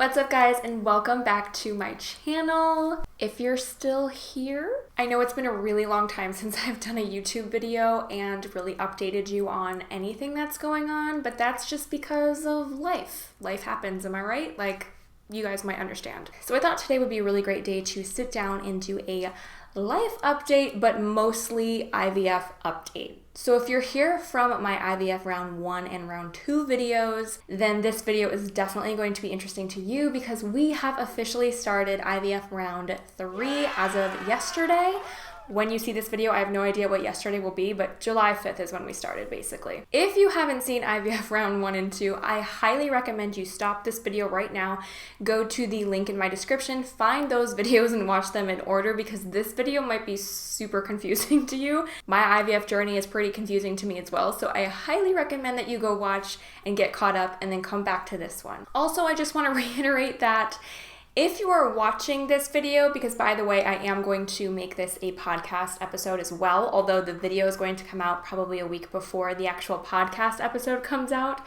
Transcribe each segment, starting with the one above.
What's up guys, and welcome back to my channel. If you're still here, I know it's been a really long time since I've done a YouTube video and really updated you on anything that's going on, but that's just because of life. Life happens, am I right? Like, you guys might understand. So I thought today would be a really great day to sit down and do a life update, but mostly IVF update. So if you're here from my IVF round 1 and round 2 videos, then this video is definitely going to be interesting to you because we have officially started IVF round 3 as of yesterday. When you see this video, I have no idea what yesterday will be, but July 5th is when we started, basically. If you haven't seen IVF round 1 and 2, I highly recommend you stop this video right now, go to the link in my description, find those videos and watch them in order because this video might be super confusing to you. My IVF journey is pretty confusing to me as well, so I highly recommend that you go watch and get caught up and then come back to this one. Also, I just want to reiterate that if you are watching this video, because by the way, I am going to make this a podcast episode as well, although the video is going to come out probably a week before the actual podcast episode comes out.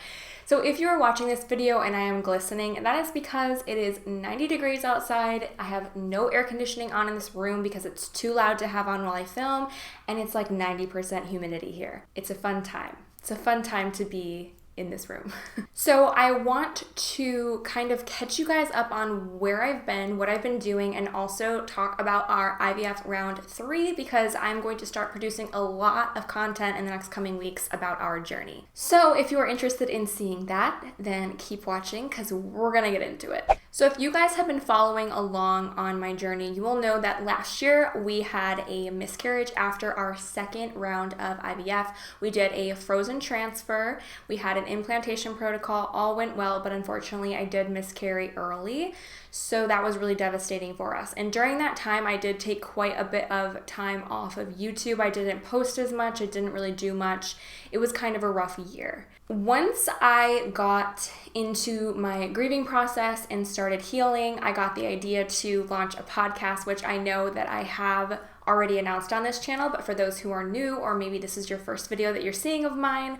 So if you are watching this video and I am glistening, that is because it is 90 degrees outside. I have no air conditioning on in this room because it's too loud to have on while I film, and it's like 90% humidity here. It's a fun time. It's a fun time to be in this room. So I want to kind of catch you guys up on where I've been, what I've been doing, and also talk about our IVF round 3 because I'm going to start producing a lot of content in the next coming weeks about our journey. So if you are interested in seeing that, then keep watching because we're gonna get into it. So if you guys have been following along on my journey, you will know that last year we had a miscarriage after our second round of IVF. We did a frozen transfer, we had an implantation protocol, all went well, but unfortunately I did miscarry early. So that was really devastating for us. And during that time, I did take quite a bit of time off of YouTube. I didn't post as much. I didn't really do much. It was kind of a rough year. Once I got into my grieving process and started healing, I got the idea to launch a podcast, which I know that I have already announced on this channel, but for those who are new, or maybe this is your first video that you're seeing of mine,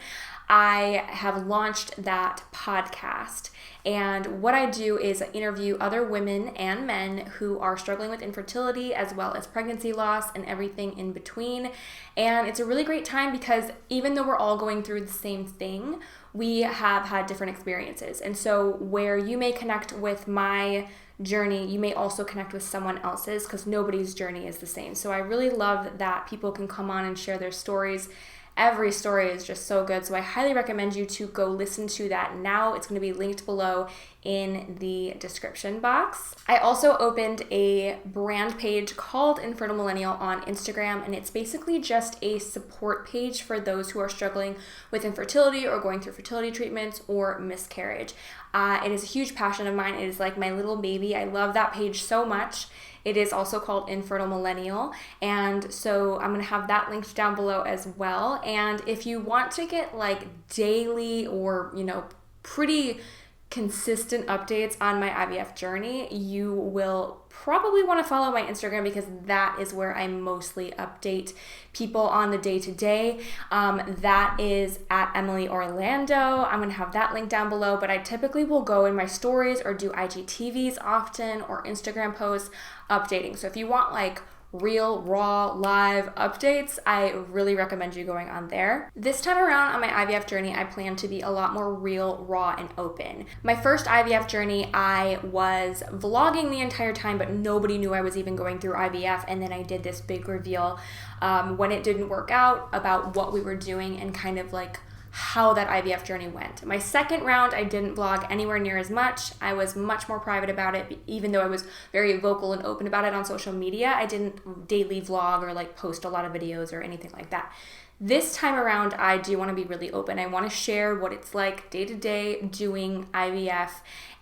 I have launched that podcast. And what I do is interview other women and men who are struggling with infertility as well as pregnancy loss and everything in between. And it's a really great time because even though we're all going through the same thing, we have had different experiences. And so where you may connect with my journey, you may also connect with someone else's because nobody's journey is the same. So I really love that people can come on and share their stories. Every story is just so good, so I highly recommend you to go listen to that now. It's going to be linked below in the description box. I also opened a brand page called Infertile Millennial on Instagram, and it's basically just a support page for those who are struggling with infertility or going through fertility treatments or miscarriage. It is a huge passion of mine. It is like my little baby. I love that page so much. It is also called Infertile Millennial, and so I'm going to have that linked down below as well. And if you want to get like daily or, pretty consistent updates on my IVF journey, you will probably want to follow my Instagram because that is where I mostly update people on the day-to-day. That is at Emily Orlando. I'm going to have that link down below, but I typically will go in my stories or do IGTVs often or Instagram posts updating. So if you want like real, raw, live updates, I really recommend you going on there. This time around on my IVF journey, I plan to be a lot more real, raw, and open. My first IVF journey, I was vlogging the entire time, but nobody knew I was even going through IVF, and then I did this big reveal when it didn't work out about what we were doing and kind of like how that IVF journey went. My second round, I didn't vlog anywhere near as much. I was much more private about it, even though I was very vocal and open about it on social media. I didn't daily vlog or like post a lot of videos or anything like that. This time around, I do want to be really open. I want to share what it's like day to day doing IVF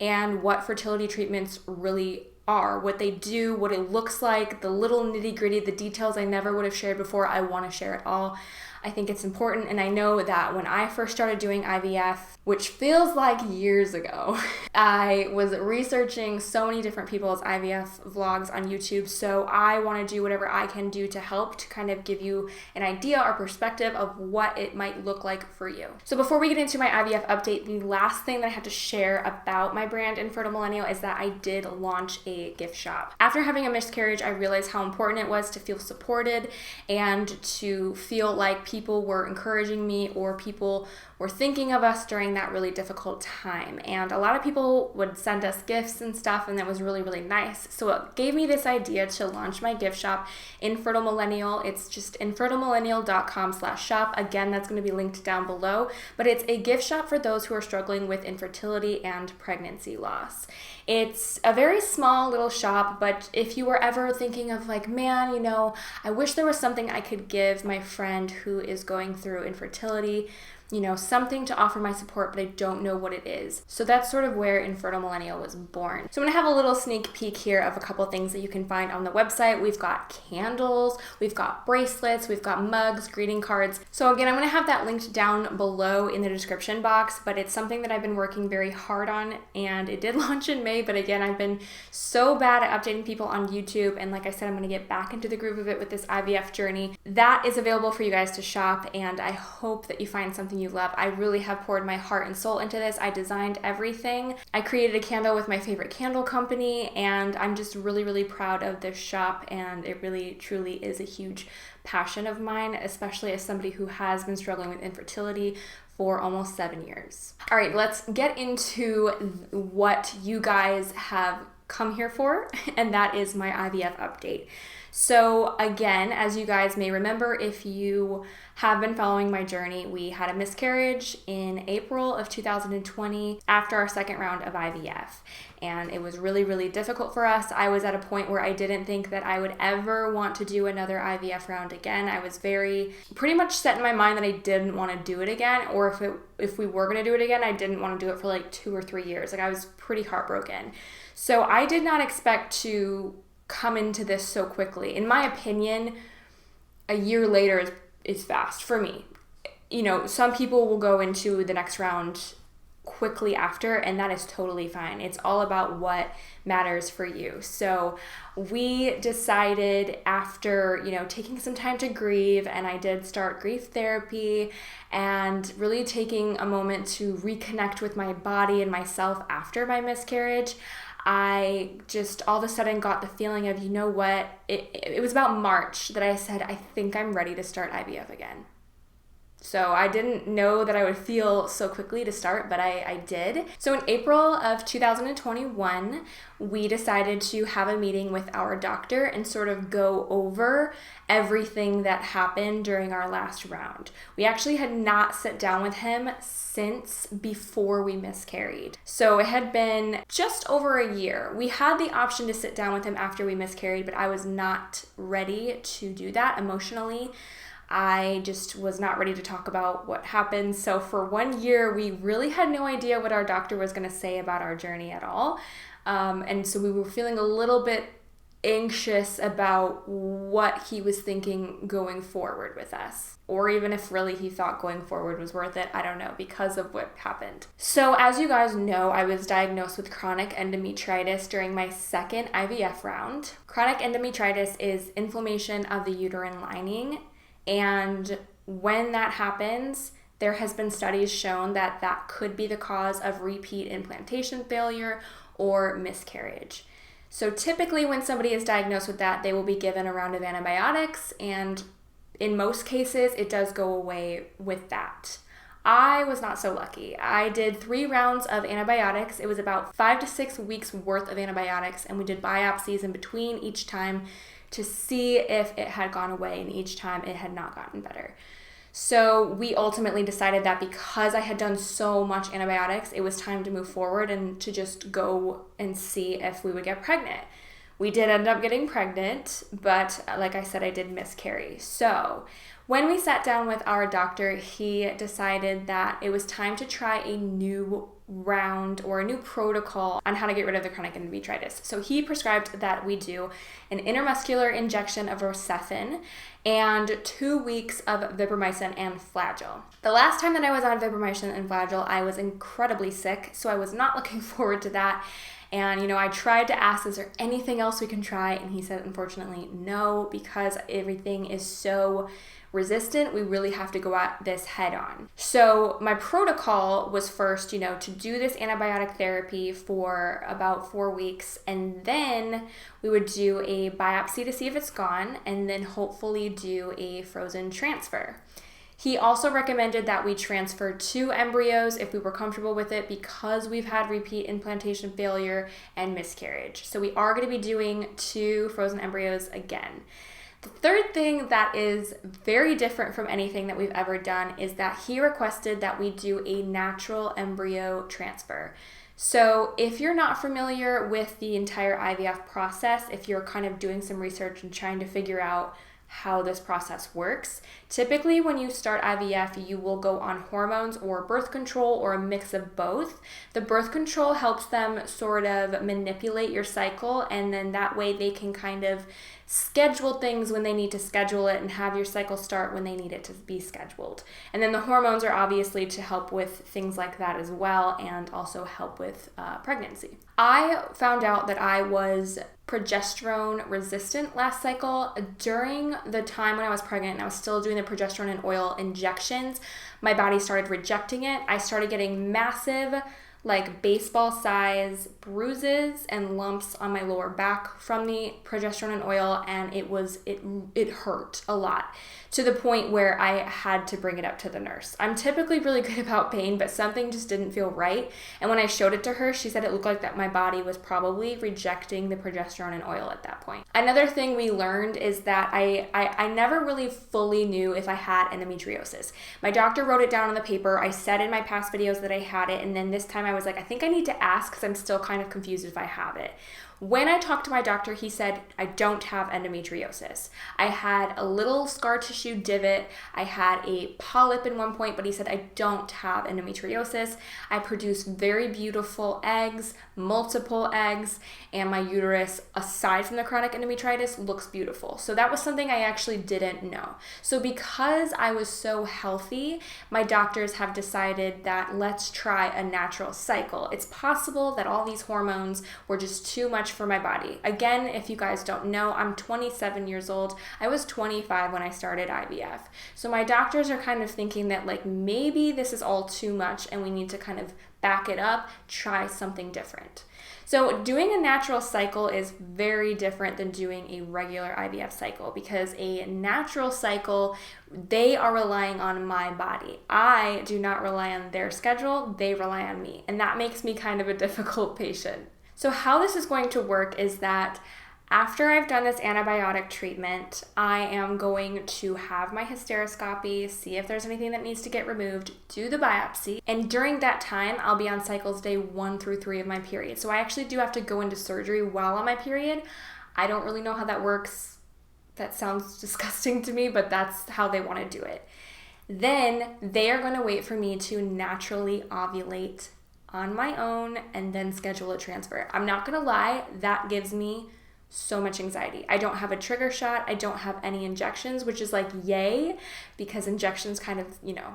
and what fertility treatments really are, what they do, what it looks like, the little nitty gritty, the details I never would have shared before. I want to share it all. I think it's important, and I know that when I first started doing IVF, which feels like years ago, I was researching so many different people's IVF vlogs on YouTube, so I want to do whatever I can do to help to kind of give you an idea or perspective of what it might look like for you. So before we get into my IVF update, the last thing that I have to share about my brand Infertile Millennial is that I did launch a gift shop. After having a miscarriage, I realized how important it was to feel supported and to feel like people were encouraging me or people were thinking of us during that really difficult time. And a lot of people would send us gifts and stuff, and that was really, really nice. So it gave me this idea to launch my gift shop, Infertile Millennial. It's just infertilemillennial.com/shop. Again, that's going to be linked down below, but it's a gift shop for those who are struggling with infertility and pregnancy loss. It's a very small little shop, but if you were ever thinking of like, man, I wish there was something I could give my friend who is going through infertility, something to offer my support, but I don't know what it is. So that's sort of where Infertile Millennial was born. So I'm gonna have a little sneak peek here of a couple things that you can find on the website. We've got candles, we've got bracelets, we've got mugs, greeting cards. So again, I'm gonna have that linked down below in the description box, but it's something that I've been working very hard on, and it did launch in May, but again, I've been so bad at updating people on YouTube, and like I said, I'm gonna get back into the groove of it with this IVF journey. That is available for you guys to shop, and I hope that you find something you love. I really have poured my heart and soul into this. I designed everything. I created a candle with my favorite candle company, and I'm just really, really proud of this shop, and it really, truly is a huge passion of mine, especially as somebody who has been struggling with infertility for almost 7 years. All right, let's get into what you guys have come here for, and that is my IVF update. So again, as you guys may remember, if you have been following my journey, we had a miscarriage in April of 2020 after our second round of IVF. And it was really, really difficult for us. I was at a point where I didn't think that I would ever want to do another IVF round again. I was pretty much set in my mind that I didn't want to do it again, or if we were going to do it again, I didn't want to do it for like 2 or 3 years. Like I was pretty heartbroken. So I did not expect to come into this so quickly. In my opinion, a year later is fast for me. Some people will go into the next round quickly after, and that is totally fine. It's all about what matters for you. So we decided after, taking some time to grieve, and I did start grief therapy and really taking a moment to reconnect with my body and myself after my miscarriage. I just all of a sudden got the feeling of, it was about March that I said, I think I'm ready to start IVF again. So I didn't know that I would feel so quickly to start, but I did. So in April of 2021, we decided to have a meeting with our doctor and sort of go over everything that happened during our last round. We actually had not sat down with him since before we miscarried. So it had been just over a year. We had the option to sit down with him after we miscarried, but I was not ready to do that emotionally. I just was not ready to talk about what happened. So for 1 year, we really had no idea what our doctor was going to say about our journey at all. And so we were feeling a little bit anxious about what he was thinking going forward with us, or even if really he thought going forward was worth it. I don't know, because of what happened. So as you guys know, I was diagnosed with chronic endometritis during my second IVF round. Chronic endometritis is inflammation of the uterine lining. And when that happens, there has been studies shown that that could be the cause of repeat implantation failure or miscarriage. So typically when somebody is diagnosed with that, they will be given a round of antibiotics, and in most cases, it does go away with that. I was not so lucky. I did 3 rounds of antibiotics. It was about 5 to 6 weeks worth of antibiotics, and we did biopsies in between each time to see if it had gone away, and each time it had not gotten better. So we ultimately decided that because I had done so much antibiotics, it was time to move forward and to just go and see if we would get pregnant. We did end up getting pregnant, but like I said, I did miscarry. So when we sat down with our doctor, he decided that it was time to try a new round or a new protocol on how to get rid of the chronic endometritis. So he prescribed that we do an intramuscular injection of Rocephin and 2 weeks of Vibramycin and Flagyl. The last time that I was on Vibramycin and Flagyl, I was incredibly sick, so I was not looking forward to that. And, I tried to ask, is there anything else we can try? And he said, unfortunately, no, because everything is so resistant, we really have to go at this head on. So my protocol was first, to do this antibiotic therapy for about 4 weeks, and then we would do a biopsy to see if it's gone, and then hopefully do a frozen transfer. He also recommended that we transfer 2 embryos if we were comfortable with it, because we've had repeat implantation failure and miscarriage. So we are going to be doing 2 frozen embryos again. The third thing that is very different from anything that we've ever done is that he requested that we do a natural embryo transfer. So if you're not familiar with the entire IVF process, if you're kind of doing some research and trying to figure out how this process works, typically when you start IVF, you will go on hormones or birth control or a mix of both. The birth control helps them sort of manipulate your cycle, and then that way they can kind of schedule things when they need to schedule it and have your cycle start when they need it to be scheduled. And then the hormones are obviously to help with things like that as well, and also help with pregnancy. I found out that I was progesterone resistant last cycle. During the time when I was pregnant and I was still doing the progesterone and oil injections, my body started rejecting it. I started getting massive, like baseball size bruises and lumps on my lower back from the progesterone and oil, and it hurt a lot, to the point where I had to bring it up to the nurse. I'm typically really good about pain, but something just didn't feel right. And when I showed it to her, she said it looked like that my body was probably rejecting the progesterone and oil at that point. Another thing we learned is that I never really fully knew if I had endometriosis. My doctor wrote it down on the paper. I said in my past videos that I had it, and then this time I was like, I think I need to ask because I'm still kind of confused if I have it. When I talked to my doctor, he said, I don't have endometriosis. I had a little scar tissue divot. I had a polyp in one point, but he said, I don't have endometriosis. I produce very beautiful eggs, multiple eggs, and my uterus, aside from the chronic endometritis, looks beautiful. So that was something I actually didn't know. So because I was so healthy, my doctors have decided that let's try a natural cycle. It's possible that all these hormones were just too much for my body. Again, if you guys don't know, I'm 27 years old. I was 25 when I started IVF. So my doctors are kind of thinking that like maybe this is all too much and we need to kind of back it up, try something different. So doing a natural cycle is very different than doing a regular IVF cycle, because a natural cycle, they are relying on my body. I do not rely on their schedule, they rely on me. And that makes me kind of a difficult patient. So how this is going to work is that after I've done this antibiotic treatment, I am going to have my hysteroscopy, see if there's anything that needs to get removed, do the biopsy, and during that time, I'll be on cycles day 1 through 3 of my period. So I actually do have to go into surgery while on my period. I don't really know how that works. That sounds disgusting to me, but that's how they want to do it. Then they are going to wait for me to naturally ovulate on my own and then schedule a transfer. I'm not gonna lie, that gives me so much anxiety. I don't have a trigger shot. I don't have any injections, which is like yay, because injections kind of,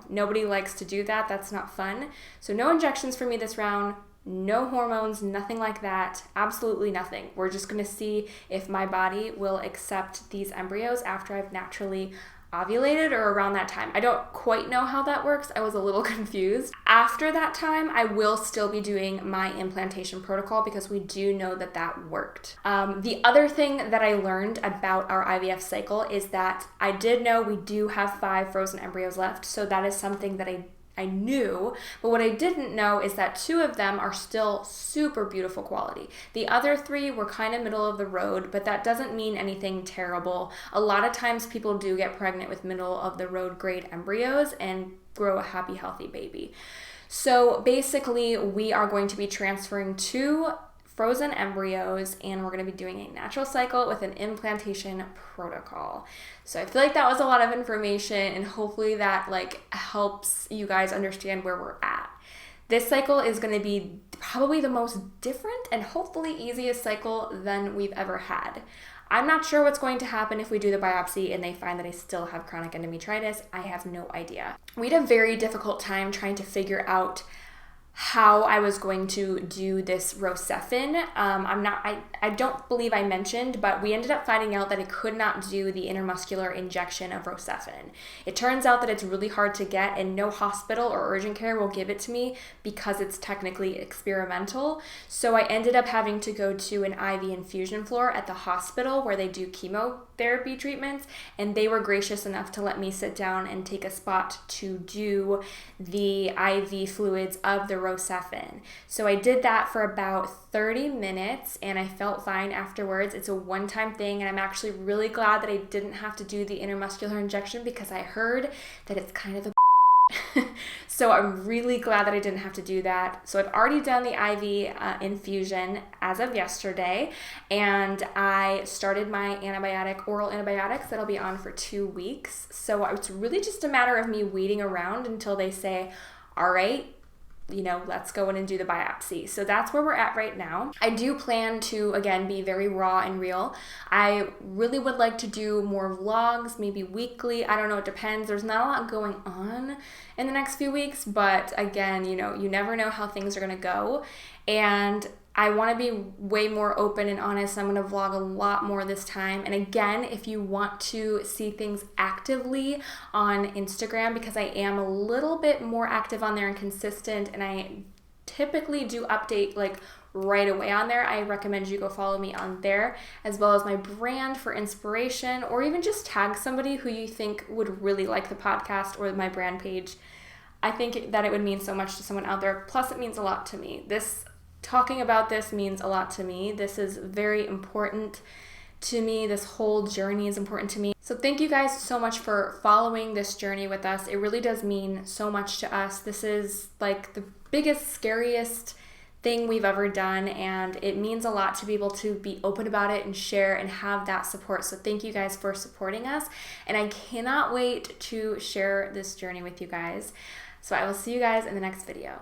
nobody likes to do that. That's not fun. So no injections for me this round, no hormones, nothing like that, absolutely nothing. We're just gonna see if my body will accept these embryos after I've naturally ovulated or around that time. I don't quite know how that works. I was a little confused. After that time, I will still be doing my implantation protocol because we do know that that worked. The other thing that I learned about our IVF cycle is that I did know we do have 5 frozen embryos left. So that is something that I knew, but what I didn't know is that 2 of them are still super beautiful quality. The other 3 were kind of middle of the road, but that doesn't mean anything terrible. A lot of times people do get pregnant with middle of the road grade embryos and grow a happy, healthy baby. So basically, we are going to be transferring 2 frozen embryos, and we're going to be doing a natural cycle with an implantation protocol. So I feel like that was a lot of information, and hopefully that helps you guys understand where we're at. This cycle is going to be probably the most different and hopefully easiest cycle than we've ever had. I'm not sure what's going to happen if we do the biopsy and they find that I still have chronic endometritis. I have no idea. We had a very difficult time trying to figure out how I was going to do this Rocephin. I don't believe I mentioned, but we ended up finding out that I could not do the intramuscular injection of Rocephin. It turns out that it's really hard to get and no hospital or urgent care will give it to me because it's technically experimental. So I ended up having to go to an IV infusion floor at the hospital where they do chemotherapy treatments, and they were gracious enough to let me sit down and take a spot to do the IV fluids of the Rocephin. So I did that for about 30 minutes and I felt fine afterwards. It's a one-time thing, and I'm actually really glad that I didn't have to do the intramuscular injection because I heard that it's kind of a so I'm really glad that I didn't have to do that. So I've already done the IV infusion as of yesterday, and I started my oral antibiotics that'll be on for 2 weeks. So it's really just a matter of me waiting around until they say, all right, let's go in and do the biopsy. So that's where we're at right now. I do plan to, again, be very raw and real. I really would like to do more vlogs, maybe weekly. I don't know, it depends. There's not a lot going on in the next few weeks, but again, you never know how things are gonna go. And I want to be way more open and honest. I'm going to vlog a lot more this time. And again, if you want to see things actively on Instagram, because I am a little bit more active on there and consistent, and I typically do update like right away on there, I recommend you go follow me on there, as well as my brand for inspiration, or even just tag somebody who you think would really like the podcast or my brand page. I think that it would mean so much to someone out there. Plus, it means a lot to me. Talking about this means a lot to me. This is very important to me. This whole journey is important to me. So thank you guys so much for following this journey with us. It really does mean so much to us. This is like the biggest, scariest thing we've ever done, and it means a lot to be able to be open about it and share and have that support. So thank you guys for supporting us, and I cannot wait to share this journey with you guys. So I will see you guys in the next video.